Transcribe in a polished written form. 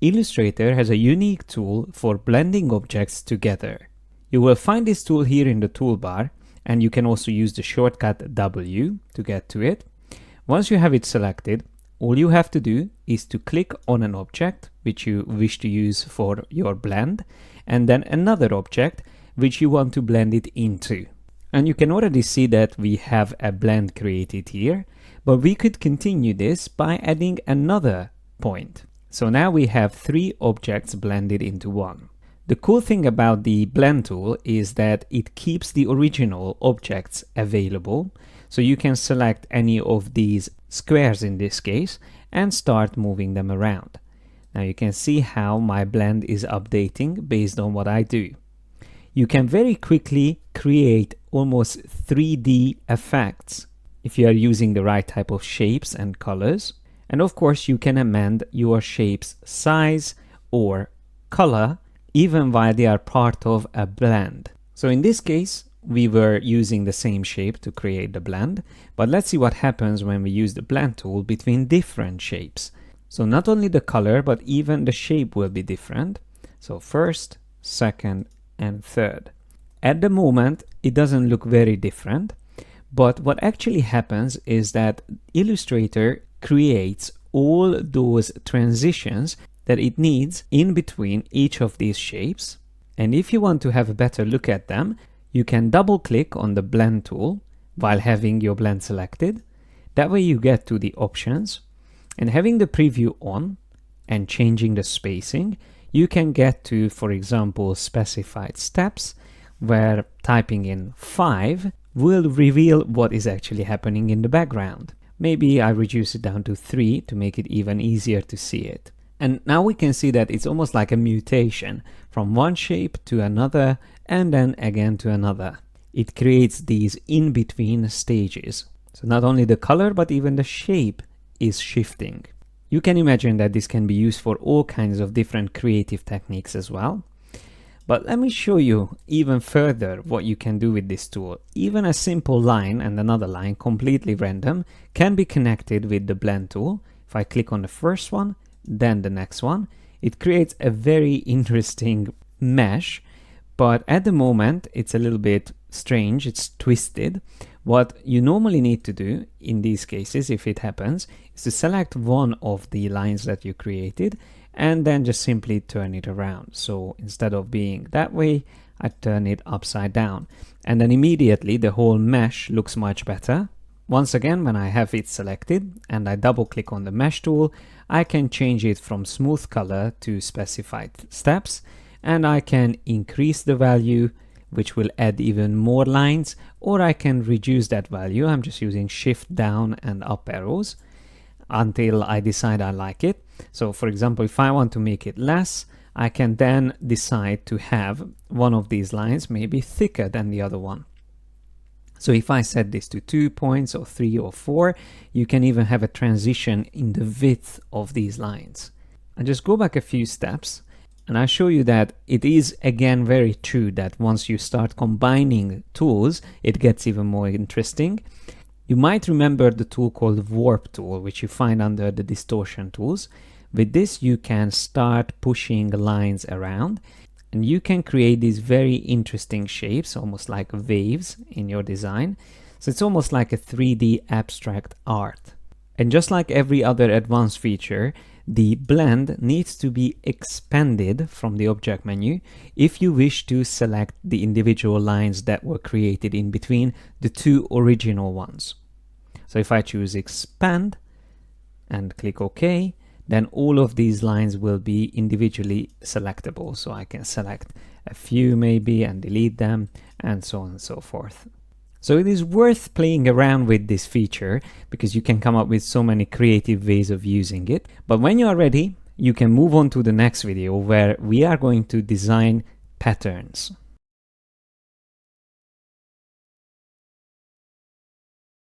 Illustrator has a unique tool for blending objects together. You will find this tool here in the toolbar, and you can also use the shortcut W to get to it. Once you have it selected, all you have to do is to click on an object which you wish to use for your blend, and then another object which you want to blend it into. And you can already see that we have a blend created here, but we could continue this by adding another point. So now we have 3 objects blended into one. The cool thing about the blend tool is that it keeps the original objects available, so you can select any of these squares in this case and start moving them around. Now you can see how my blend is updating based on what I do. You can very quickly create almost 3D effects if you are using the right type of shapes and colors. And of course you can amend your shape's size or color even while they are part of a blend. So in this case, we were using the same shape to create the blend, but let's see what happens when we use the blend tool between different shapes. So not only the color, but even the shape will be different. So first, second, and third. At the moment, it doesn't look very different, but what actually happens is that Illustrator creates all those transitions that it needs in between each of these shapes. And if you want to have a better look at them, you can double click on the blend tool while having your blend selected. That way you get to the options, and having the preview on and changing the spacing, you can get to, for example, specified steps where typing in 5 will reveal what is actually happening in the background. Maybe I reduce it down to 3 to make it even easier to see it. And now we can see that it's almost like a mutation from one shape to another and then again to another. It creates these in-between stages. So not only the color, but even the shape is shifting. You can imagine that this can be used for all kinds of different creative techniques as well. But let me show you even further what you can do with this tool. Even a simple line and another line, completely random, can be connected with the blend tool. If I click on the first one, then the next one, it creates a very interesting mesh, but at the moment it's a little bit strange, it's twisted. What you normally need to do in these cases, if it happens, is to select one of the lines that you created and then just simply turn it around. So instead of being that way, I turn it upside down, and then immediately the whole mesh looks much better. Once again, when I have it selected and I double click on the mesh tool, I can change it from smooth color to specified steps, and I can increase the value, which will add even more lines, or I can reduce that value. I'm just using shift down and up arrows until I decide I like it. So for example, if I want to make it less, I can then decide to have one of these lines maybe thicker than the other one. So if I set this to 2 points or 3 or 4, you can even have a transition in the width of these lines. I just go back a few steps and I show you that it is again very true that once you start combining tools, it gets even more interesting. You might remember the tool called Warp tool, which you find under the distortion tools. With this, you can start pushing lines around, and you can create these very interesting shapes, almost like waves in your design. So it's almost like a 3D abstract art. And just like every other advanced feature, the blend needs to be expanded from the object menu if you wish to select the individual lines that were created in between the 2 original ones. So if I choose expand and click OK, then all of these lines will be individually selectable. So I can select a few maybe and delete them, and so on and so forth. So it is worth playing around with this feature because you can come up with so many creative ways of using it. But when you are ready, you can move on to the next video where we are going to design patterns.